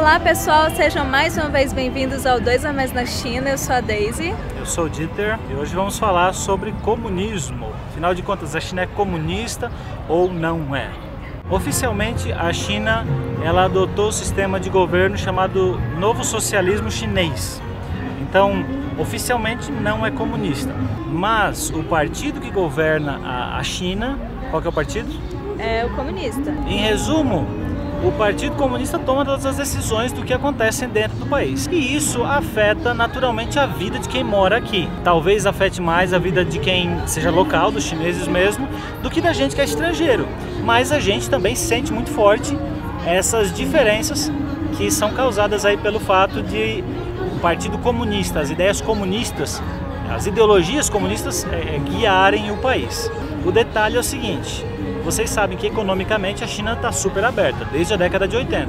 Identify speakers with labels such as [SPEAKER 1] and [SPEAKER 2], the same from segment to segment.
[SPEAKER 1] Olá pessoal, sejam mais uma vez bem-vindos ao 2 a Mais na China. Eu sou a Daisy.
[SPEAKER 2] Eu sou o Dieter e hoje vamos falar sobre comunismo. Afinal de contas, a China é comunista ou não é? Oficialmente, a China ela adotou o sistema de governo chamado Novo Socialismo Chinês. Então, oficialmente não é comunista. Mas o partido que governa a China, qual que é o partido?
[SPEAKER 1] É o comunista.
[SPEAKER 2] Em resumo, o Partido Comunista toma todas as decisões do que acontece dentro do país. E isso afeta naturalmente a vida de quem mora aqui. Talvez afete mais a vida de quem seja local, dos chineses mesmo, do que da gente que é estrangeiro. Mas a gente também sente muito forte essas diferenças que são causadas aí pelo fato de o Partido Comunista, as ideias comunistas, as ideologias comunistas guiarem o país. O detalhe é o seguinte: vocês sabem que economicamente a China está super aberta, desde a década de 80.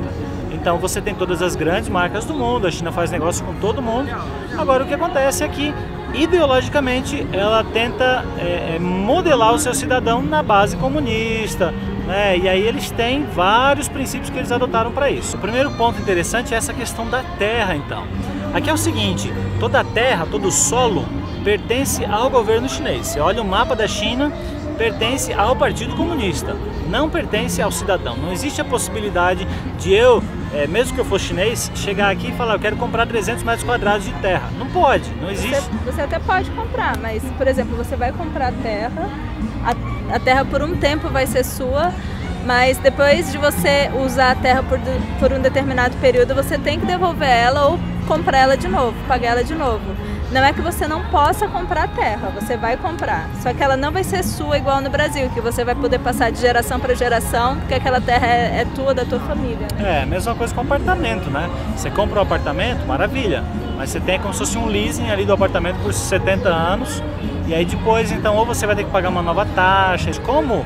[SPEAKER 2] Então você tem todas as grandes marcas do mundo, a China faz negócio com todo mundo. Agora o que acontece é que, ideologicamente, ela tenta modelar o seu cidadão na base comunista, né? E aí eles têm vários princípios que eles adotaram para isso. O primeiro ponto interessante é essa questão da terra, então. Aqui é o seguinte: toda a terra, todo o solo pertence ao governo chinês. Você olha o mapa da China, pertence ao Partido Comunista, não pertence ao cidadão. Não existe a possibilidade de eu, mesmo que eu for chinês, chegar aqui e falar: eu quero comprar 300 metros quadrados de terra. Não pode, não existe.
[SPEAKER 1] Você até pode comprar, mas, por exemplo, você vai comprar terra, a terra por um tempo vai ser sua, mas depois de você usar a terra por um determinado período, você tem que devolver ela ou comprar ela de novo, pagar ela de novo. Não é que você não possa comprar terra, você vai comprar, só que ela não vai ser sua igual no Brasil, que você vai poder passar de geração para geração, porque aquela terra é tua, da tua família.
[SPEAKER 2] É, a mesma coisa com apartamento, né? Você compra um apartamento, maravilha, mas você tem como se fosse um leasing ali do apartamento por 70 anos, e aí depois, então, ou você vai ter que pagar uma nova taxa. Como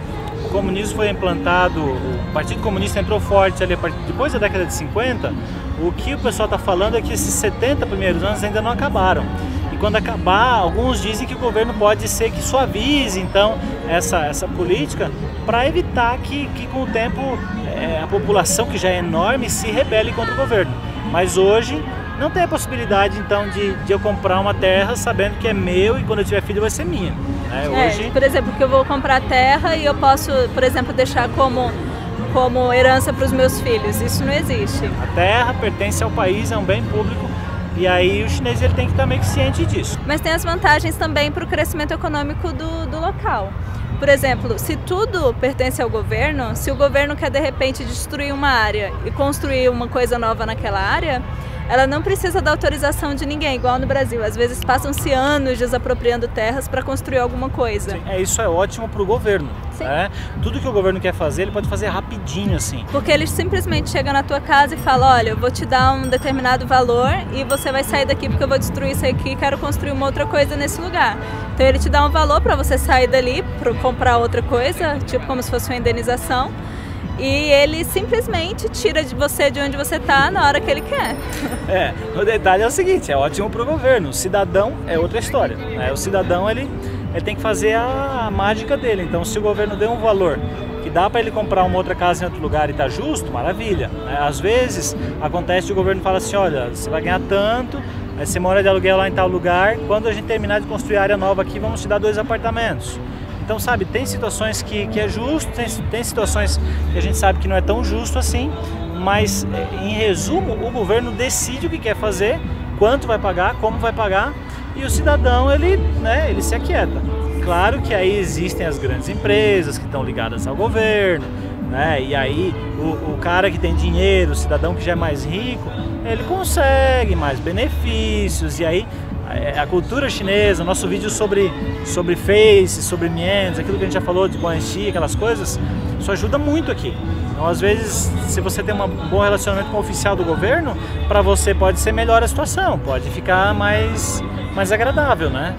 [SPEAKER 2] o comunismo foi implantado, o Partido Comunista entrou forte ali depois da década de 50, o que o pessoal está falando é que esses 70 primeiros anos ainda não acabaram. E quando acabar, alguns dizem que o governo pode ser que suavize, então, essa política, para evitar que com o tempo a população, que já é enorme, se rebele contra o governo. Mas hoje não tem a possibilidade, então, de eu comprar uma terra sabendo que é meu e quando eu tiver filho vai ser minha. Hoje...
[SPEAKER 1] Por exemplo, que eu vou comprar terra e eu posso, por exemplo, deixar como herança para os meus filhos. Isso não existe.
[SPEAKER 2] A terra pertence ao país, é um bem público, e aí o chinês ele tem que estar meio que ciente disso.
[SPEAKER 1] Mas tem as vantagens também para o crescimento econômico do local. Por exemplo, se tudo pertence ao governo, se o governo quer de repente destruir uma área e construir uma coisa nova naquela área, ela não precisa da autorização de ninguém, igual no Brasil. Às vezes passam-se anos desapropriando terras para construir alguma coisa.
[SPEAKER 2] Sim, isso é ótimo para o governo.
[SPEAKER 1] Sim.
[SPEAKER 2] Tudo que o governo quer fazer, ele pode fazer rapidinho assim.
[SPEAKER 1] Porque eles simplesmente chegam na tua casa e falam: olha, eu vou te dar um determinado valor e você vai sair daqui porque eu vou destruir isso aqui e quero construir uma outra coisa nesse lugar. Então ele te dá um valor para você sair dali, para comprar outra coisa, tipo como se fosse uma indenização. E ele simplesmente tira de você de onde você está na hora que ele quer.
[SPEAKER 2] O detalhe é o seguinte: é ótimo para o governo. O cidadão é outra história. O cidadão ele tem que fazer a mágica dele. Então, se o governo deu um valor que dá para ele comprar uma outra casa em outro lugar e está justo, maravilha. Às vezes acontece que o governo fala assim: olha, você vai ganhar tanto, aí você mora de aluguel lá em tal lugar, quando a gente terminar de construir a área nova aqui, vamos te dar 2 apartamentos. Então, sabe, tem situações que é justo, tem situações que a gente sabe que não é tão justo assim, mas, em resumo, o governo decide o que quer fazer, quanto vai pagar, como vai pagar, e o cidadão, ele se aquieta. Claro que aí existem as grandes empresas que estão ligadas ao governo, né? E aí o cara que tem dinheiro, o cidadão que já é mais rico, ele consegue mais benefícios, e aí a cultura chinesa, nosso vídeo sobre Face, sobre Mians, aquilo que a gente já falou de Guanxi, aquelas coisas, isso ajuda muito aqui. Então, às vezes, se você tem um bom relacionamento com o oficial do governo, para você pode ser melhor a situação, pode ficar mais agradável, né?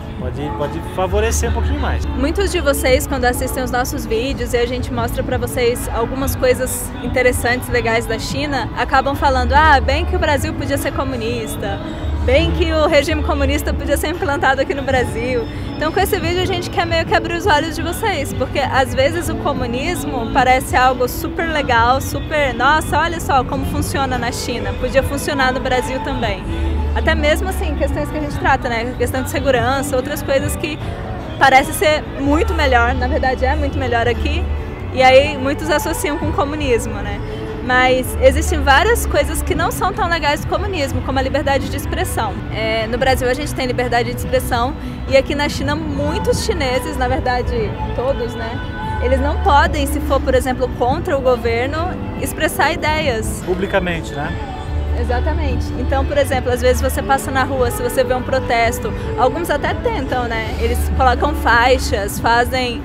[SPEAKER 2] Pode favorecer um pouquinho mais.
[SPEAKER 1] Muitos de vocês, quando assistem os nossos vídeos e a gente mostra para vocês algumas coisas interessantes, legais da China, acabam falando: ah, bem que o Brasil podia ser comunista, bem que o regime comunista podia ser implantado aqui no Brasil. Então com esse vídeo a gente quer meio que abrir os olhos de vocês, porque às vezes o comunismo parece algo super legal, super, nossa, olha só como funciona na China, podia funcionar no Brasil também. Até mesmo assim, questões que a gente trata, né, questão de segurança, outras coisas que parece ser muito melhor, na verdade é muito melhor aqui, e aí muitos associam com o comunismo, né? Mas existem várias coisas que não são tão legais do comunismo, como a liberdade de expressão. No Brasil a gente tem liberdade de expressão e aqui na China muitos chineses, na verdade todos, né? Eles não podem, se for, por exemplo, contra o governo, expressar ideias.
[SPEAKER 2] Publicamente, né?
[SPEAKER 1] Exatamente. Então, por exemplo, às vezes você passa na rua, se você vê um protesto, alguns até tentam, né? Eles colocam faixas, fazem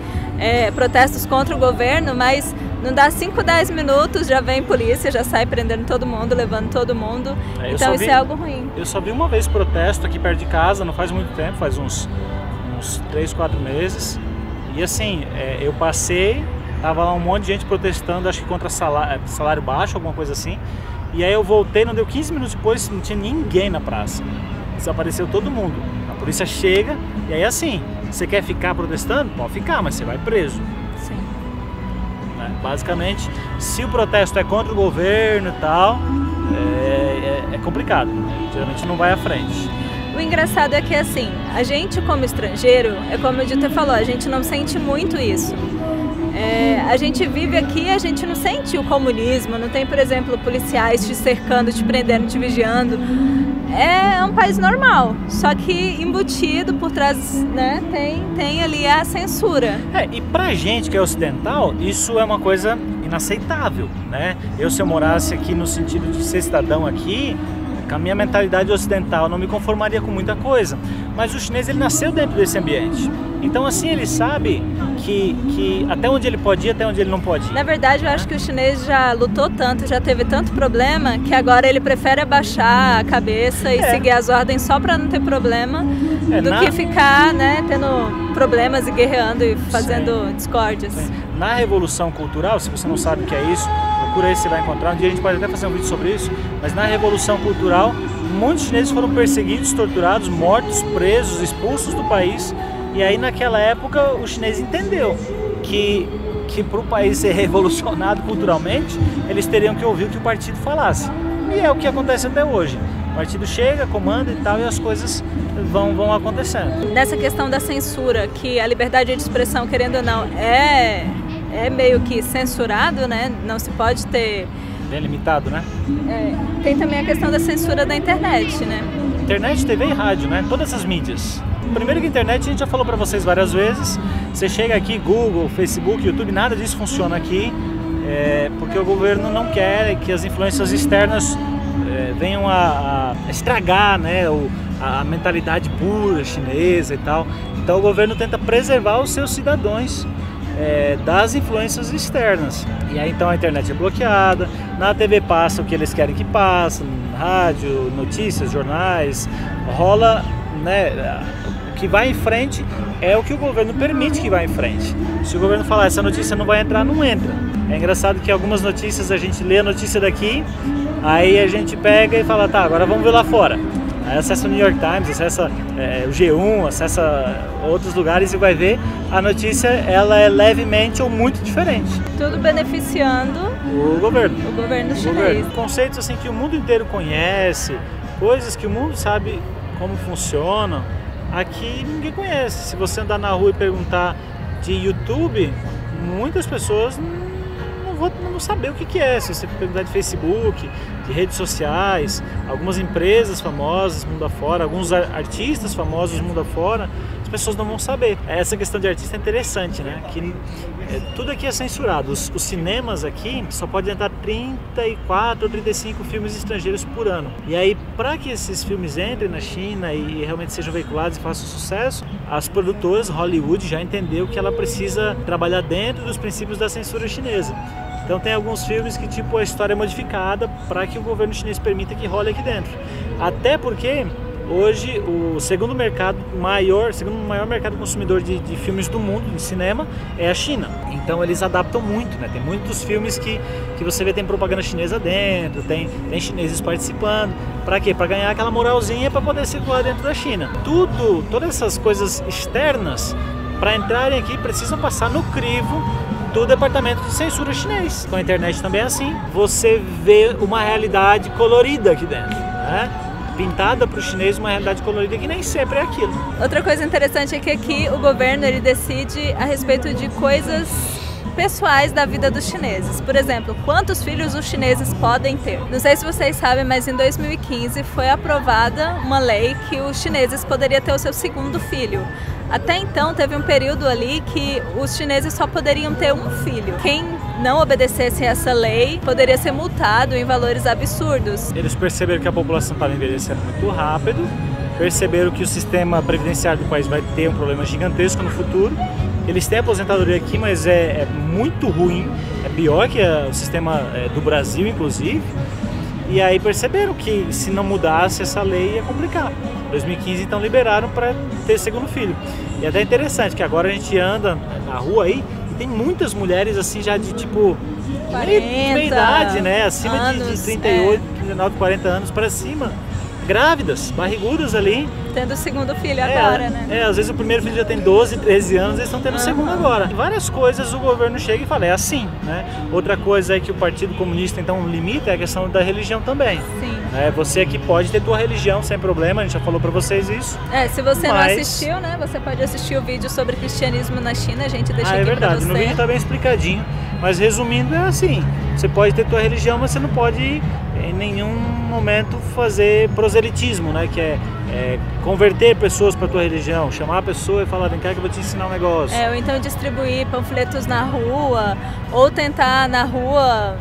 [SPEAKER 1] protestos contra o governo, mas não dá 5, 10 minutos, já vem polícia, já sai prendendo todo mundo, levando todo mundo. Então isso é algo ruim.
[SPEAKER 2] Eu só vi uma vez protesto aqui perto de casa, não faz muito tempo, faz uns 3, 4 meses. E assim, eu passei, tava lá um monte de gente protestando, acho que contra salário baixo, alguma coisa assim. E aí eu voltei, não deu 15 minutos depois, não tinha ninguém na praça. Desapareceu todo mundo. A polícia chega e aí assim, você quer ficar protestando? Pode ficar, mas você vai preso.
[SPEAKER 1] Sim.
[SPEAKER 2] Basicamente, se o protesto é contra o governo e tal, é complicado. Geralmente não vai à frente.
[SPEAKER 1] O engraçado é que assim, a gente como estrangeiro, é como o Dieter falou, a gente não sente muito isso. A gente vive aqui, a gente não sente o comunismo, não tem, por exemplo, policiais te cercando, te prendendo, te vigiando. É um país normal, só que embutido por trás, né, tem ali a censura.
[SPEAKER 2] E pra gente que é ocidental, isso é uma coisa inaceitável, né? Se eu morasse aqui no sentido de ser cidadão aqui, com a minha mentalidade ocidental, não me conformaria com muita coisa. Mas o chinês, ele nasceu dentro desse ambiente. Então assim, ele sabe que até onde ele pode ir, até onde ele não pode ir.
[SPEAKER 1] Na verdade, eu acho que o chinês já lutou tanto, já teve tanto problema, que agora ele prefere abaixar a cabeça e seguir as ordens só para não ter problema, do que ficar, né, tendo problemas e guerreando e fazendo discórdias.
[SPEAKER 2] Sim. Na Revolução Cultural, se você não sabe o que é isso, procura aí, você vai encontrar. Um dia a gente pode até fazer um vídeo sobre isso, mas na Revolução Cultural, muitos chineses foram perseguidos, torturados, mortos, presos, expulsos do país. E aí naquela época o chinês entendeu que para o país ser revolucionado culturalmente, eles teriam que ouvir o que o partido falasse. E é o que acontece até hoje. O partido chega, comanda e tal, e as coisas vão acontecendo.
[SPEAKER 1] Nessa questão da censura, que a liberdade de expressão, querendo ou não, é meio que censurado, né? Não se pode ter...
[SPEAKER 2] Bem limitado, né?
[SPEAKER 1] Tem também a questão da censura da internet, né?
[SPEAKER 2] Internet, TV e rádio, né? Todas essas mídias. Primeiro que a internet, a gente já falou para vocês várias vezes, você chega aqui, Google, Facebook, YouTube, nada disso funciona aqui, porque o governo não quer que as influências externas venham a estragar, né, a mentalidade pura chinesa e tal. Então o governo tenta preservar os seus cidadãos das influências externas. E aí então a internet é bloqueada, na TV passa o que eles querem que passe, rádio, notícias, jornais, rola, né, o que vai em frente é o que o governo permite que vá em frente. Se o governo falar essa notícia não vai entrar, não entra. É engraçado que algumas notícias a gente lê a notícia daqui, aí a gente pega e fala, tá, agora vamos ver lá fora. Aí acessa o New York Times, acessa o G1, acessa outros lugares e vai ver a notícia, ela é levemente ou muito diferente.
[SPEAKER 1] Tudo beneficiando
[SPEAKER 2] o governo
[SPEAKER 1] chinês.
[SPEAKER 2] Conceitos assim que o mundo inteiro conhece, coisas que o mundo sabe como funcionam, aqui ninguém conhece. Se você andar na rua e perguntar de YouTube, muitas pessoas não vão saber o que é. Se você perguntar de Facebook, de redes sociais, algumas empresas famosas mundo afora, alguns artistas famosos mundo afora, as pessoas não vão saber. Essa questão de artista é interessante, né? Que tudo aqui é censurado. Os cinemas aqui só podem entrar 34 ou 35 filmes estrangeiros por ano. E aí, para que esses filmes entrem na China e realmente sejam veiculados e façam sucesso, as produtoras, Hollywood, já entendeu que ela precisa trabalhar dentro dos princípios da censura chinesa. Então tem alguns filmes que tipo a história é modificada para que o governo chinês permita que role aqui dentro. Até porque Hoje, o segundo maior mercado consumidor de filmes do mundo, de cinema, é a China. Então eles adaptam muito, né? Tem muitos filmes que você vê, tem propaganda chinesa dentro, tem chineses participando. Para quê? Para ganhar aquela moralzinha para poder circular dentro da China. Todas essas coisas externas, para entrarem aqui, precisam passar no crivo do departamento de censura chinês. Com a internet também é assim. Você vê uma realidade colorida aqui dentro, né? Pintada para o chinês uma realidade colorida que nem sempre é aquilo.
[SPEAKER 1] Outra coisa interessante é que aqui o governo ele decide a respeito de coisas pessoais da vida dos chineses. Por exemplo, quantos filhos os chineses podem ter. Não sei se vocês sabem, mas em 2015 foi aprovada uma lei que os chineses poderiam ter o seu segundo filho. Até então teve um período ali que os chineses só poderiam ter um filho. Quem não obedecesse essa lei poderia ser multado em valores absurdos.
[SPEAKER 2] Eles perceberam que a população estava envelhecendo muito rápido, perceberam que o sistema previdenciário do país vai ter um problema gigantesco no futuro. Eles têm aposentadoria aqui, mas é muito ruim, é pior que o sistema do Brasil, inclusive. E aí perceberam que se não mudasse essa lei ia complicar. Em 2015 então liberaram para ter segundo filho. E é até interessante que agora a gente anda na rua aí e tem muitas mulheres assim já de tipo
[SPEAKER 1] 40,
[SPEAKER 2] meia idade, né? Acima
[SPEAKER 1] anos,
[SPEAKER 2] de 38, 39, 40 anos para cima. Grávidas, barrigudas ali.
[SPEAKER 1] Tendo o segundo filho agora, né?
[SPEAKER 2] Às vezes o primeiro filho já tem 12, 13 anos, eles estão tendo o segundo agora. Várias coisas o governo chega e fala, é assim, né? Outra coisa é que o Partido Comunista então limita é a questão da religião também.
[SPEAKER 1] Sim.
[SPEAKER 2] Você aqui pode ter tua religião sem problema, a gente já falou pra vocês isso.
[SPEAKER 1] Se você não assistiu, né? Você pode assistir o vídeo sobre cristianismo na China, a gente deixa aqui
[SPEAKER 2] é verdade,
[SPEAKER 1] pra você.
[SPEAKER 2] No vídeo tá bem explicadinho, mas resumindo é assim, você pode ter tua religião, mas você não pode em nenhum momento fazer proselitismo, né? Que é converter pessoas para tua religião, chamar a pessoa e falar, vem cá que eu vou te ensinar um negócio.
[SPEAKER 1] Ou então distribuir panfletos na rua, ou tentar na rua,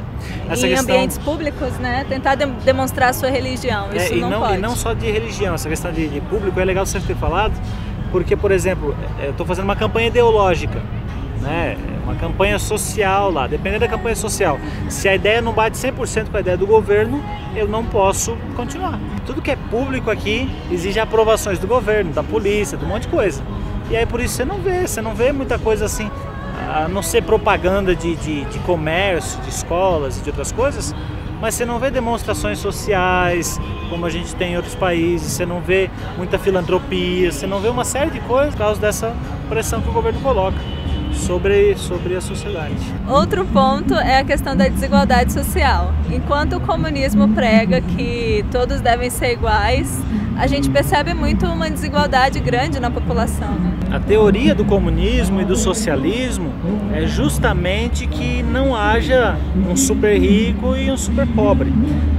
[SPEAKER 1] ambientes públicos, né? Tentar demonstrar a sua religião, isso não pode.
[SPEAKER 2] E não só de religião, essa questão de público é legal você ter falado, porque, por exemplo, eu estou fazendo uma campanha ideológica, né? Uma campanha social lá, dependendo da campanha social. Se a ideia não bate 100% com a ideia do governo, eu não posso continuar. Tudo que é público aqui exige aprovações do governo, da polícia, de um monte de coisa. E aí por isso você não vê muita coisa assim, a não ser propaganda de comércio, de escolas e de outras coisas, mas você não vê demonstrações sociais, como a gente tem em outros países, você não vê muita filantropia, você não vê uma série de coisas por causa dessa pressão que o governo coloca sobre a sociedade.
[SPEAKER 1] Outro ponto é a questão da desigualdade social. Enquanto o comunismo prega que todos devem ser iguais, a gente percebe muito uma desigualdade grande na população, né?
[SPEAKER 2] A teoria do comunismo e do socialismo é justamente que não haja um super rico e um super pobre.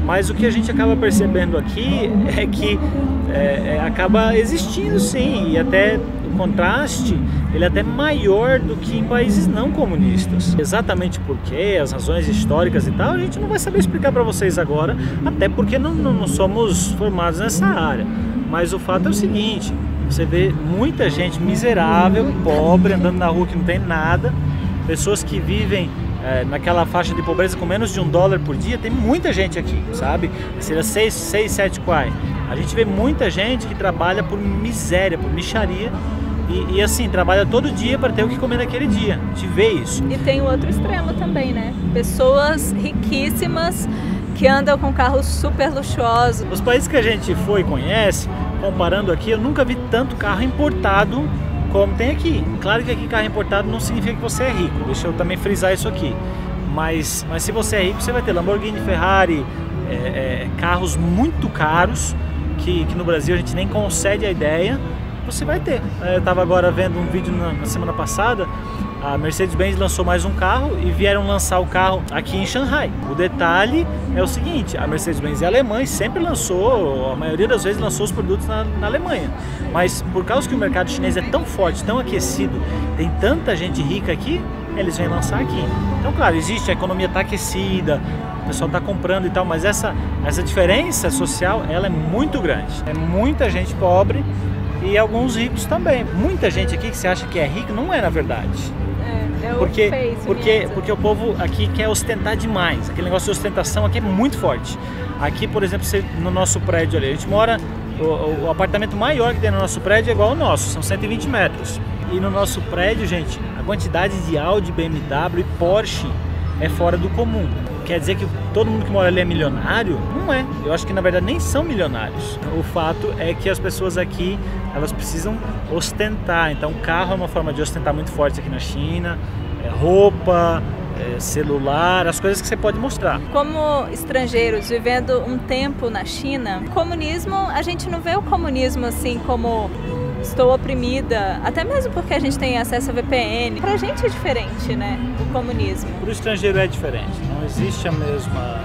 [SPEAKER 2] Mas o que a gente acaba percebendo aqui é que acaba existindo sim, e até o contraste ele é até maior do que em países não comunistas. Exatamente porque, as razões históricas e tal, a gente não vai saber explicar para vocês agora, até porque não somos formados nessa área. Mas o fato é o seguinte, você vê muita gente miserável, pobre, andando na rua que não tem nada, pessoas que vivem naquela faixa de pobreza com menos de $1 por dia, tem muita gente aqui, sabe? Seria 6, 7 quai. A gente vê muita gente que trabalha por miséria, por mixaria, e assim, trabalha todo dia para ter o que comer naquele dia. A gente vê isso.
[SPEAKER 1] E tem o outro extremo também, né? Pessoas riquíssimas que andam com carros super luxuosos.
[SPEAKER 2] Os países que a gente foi e conhece, comparando aqui, eu nunca vi tanto carro importado como tem aqui. Claro que aqui carro importado não significa que você é rico, deixa eu também frisar isso aqui. Mas se você é rico, você vai ter Lamborghini, Ferrari, carros muito caros, que no Brasil a gente nem concede a ideia, você vai ter. Eu estava agora vendo um vídeo na semana passada, a Mercedes-Benz lançou mais um carro e vieram lançar o carro aqui em Xangai. O detalhe é o seguinte, a Mercedes-Benz é alemã e sempre lançou, a maioria das vezes lançou os produtos na Alemanha. Mas por causa que o mercado chinês é tão forte, tão aquecido, tem tanta gente rica aqui, eles vêm lançar aqui. Então claro, existe, a economia está aquecida, o pessoal está comprando e tal, mas essa diferença social, ela é muito grande. É muita gente pobre e alguns ricos também. Muita gente aqui que você acha que é rico, não é na verdade. Porque o povo aqui quer ostentar demais. Aquele negócio de ostentação aqui é muito forte. Aqui, por exemplo, no nosso prédio ali, a gente mora, o apartamento maior que tem no nosso prédio é igual ao nosso, são 120 metros. E no nosso prédio, gente, a quantidade de Audi, BMW e Porsche é fora do comum. Quer dizer que todo mundo que mora ali é milionário? Não é. Eu acho que na verdade nem são milionários. O fato é que as pessoas aqui, elas precisam ostentar. Então carro é uma forma de ostentar muito forte aqui na China. Roupa, celular, as coisas que você pode mostrar.
[SPEAKER 1] Como estrangeiros vivendo um tempo na China, comunismo, a gente não vê o comunismo assim como estou oprimida, até mesmo porque a gente tem acesso a VPN. Pra gente é diferente, né, o comunismo.
[SPEAKER 2] Pro estrangeiro é diferente, não existe a mesma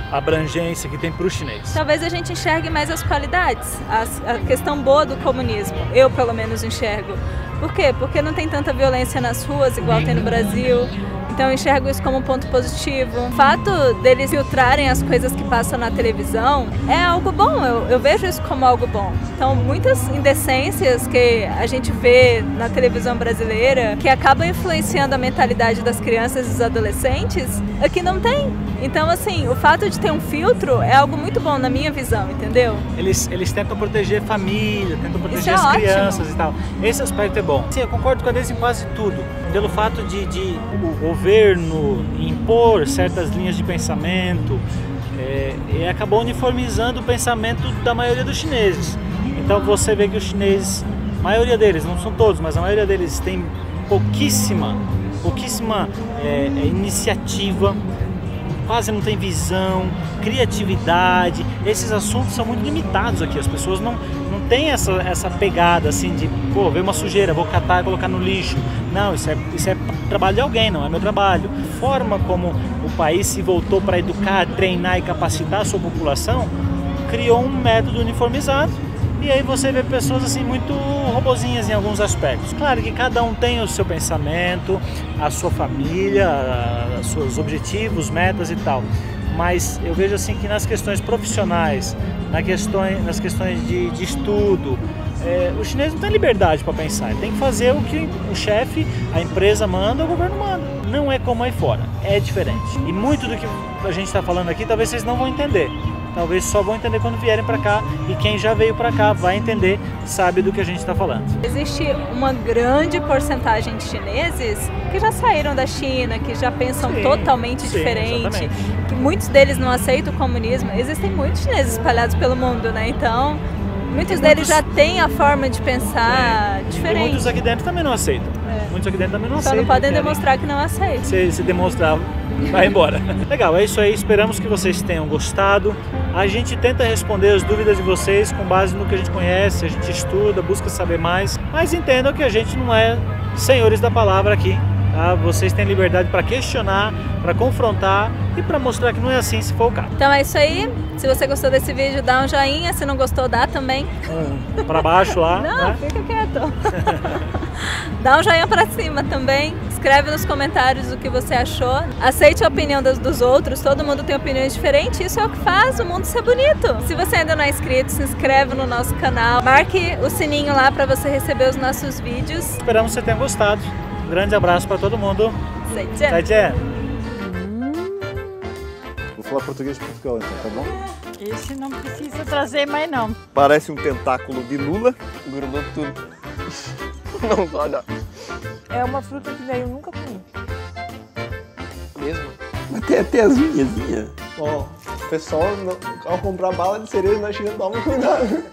[SPEAKER 2] abrangência que tem pro chinês.
[SPEAKER 1] Talvez a gente enxergue mais as qualidades, a questão boa do comunismo, eu pelo menos enxergo. Por quê? Porque não tem tanta violência nas ruas igual tem no Brasil. Então eu enxergo isso como um ponto positivo. O fato deles filtrarem as coisas que passam na televisão é algo bom, eu vejo isso como algo bom. Então muitas indecências que a gente vê na televisão brasileira, que acabam influenciando a mentalidade das crianças e dos adolescentes, aqui não tem. Então assim, o fato de ter um filtro é algo muito bom na minha visão, entendeu?
[SPEAKER 2] Eles tentam proteger a família, tentam proteger as crianças e tal. Esse aspecto é bom. Sim, eu concordo com eles em quase tudo. Pelo fato de o governo impor certas linhas de pensamento, acabou uniformizando o pensamento da maioria dos chineses. Então você vê que os chineses, a maioria deles, não são todos, mas a maioria deles tem pouquíssima iniciativa, quase não tem visão, criatividade. Esses assuntos são muito limitados aqui. As pessoas não têm essa pegada assim de, pô, veio uma sujeira, vou catar e colocar no lixo. Não, isso é trabalho de alguém, não é meu trabalho. A forma como o país se voltou para educar, treinar e capacitar a sua população criou um método uniformizado. E aí você vê pessoas assim muito robozinhas em alguns aspectos. Claro que cada um tem o seu pensamento, a sua família, os seus objetivos, metas e tal. Mas eu vejo assim que nas questões profissionais, nas questões de estudo, o chinês não tem liberdade para pensar. Ele tem que fazer o que o chefe, a empresa manda, o governo manda. Não é como aí fora, é diferente. E muito do que a gente está falando aqui, talvez vocês não vão entender. Talvez só vão entender quando vierem para cá, e quem já veio para cá vai entender, sabe do que a gente está falando.
[SPEAKER 1] Existe uma grande porcentagem de chineses que já saíram da China, que já pensam totalmente diferente, que muitos deles não aceitam o comunismo. Existem muitos chineses espalhados pelo mundo, né? Então, muitos deles já têm a forma de pensar diferente.
[SPEAKER 2] E muitos aqui dentro também não aceitam. Muitos aqui dentro também não aceitam.
[SPEAKER 1] Só não podem demonstrar que não aceitam.
[SPEAKER 2] Se demonstrar, vai embora. Legal, é isso aí. Esperamos que vocês tenham gostado. A gente tenta responder as dúvidas de vocês com base no que a gente conhece, a gente estuda, busca saber mais. Mas entendam que a gente não é senhores da palavra aqui. Tá? Vocês têm liberdade para questionar, para confrontar e para mostrar que não é assim se for o caso.
[SPEAKER 1] Então é isso aí. Se você gostou desse vídeo, dá um joinha. Se não gostou, dá também.
[SPEAKER 2] Para baixo lá.
[SPEAKER 1] Não,
[SPEAKER 2] né?
[SPEAKER 1] Fica quieto. Dá um joinha pra cima também. Escreve nos comentários o que você achou. Aceite a opinião dos outros. Todo mundo tem opiniões diferentes. Isso é o que faz o mundo ser bonito. Se você ainda não é inscrito, se inscreve no nosso canal. Marque o sininho lá para você receber os nossos vídeos.
[SPEAKER 2] Esperamos que você tenha gostado. Um grande abraço para todo mundo.
[SPEAKER 1] Zaijian.
[SPEAKER 3] Vou falar português de Portugal então, tá bom?
[SPEAKER 4] Esse não precisa trazer mais não.
[SPEAKER 3] Parece um tentáculo de lula. Grudou tudo. Não vai dar.
[SPEAKER 4] É uma fruta que daí eu nunca comi.
[SPEAKER 3] Mesmo? Mas tem até as unhas. Ó, pessoal, ao comprar bala de cereja na China, toma cuidado.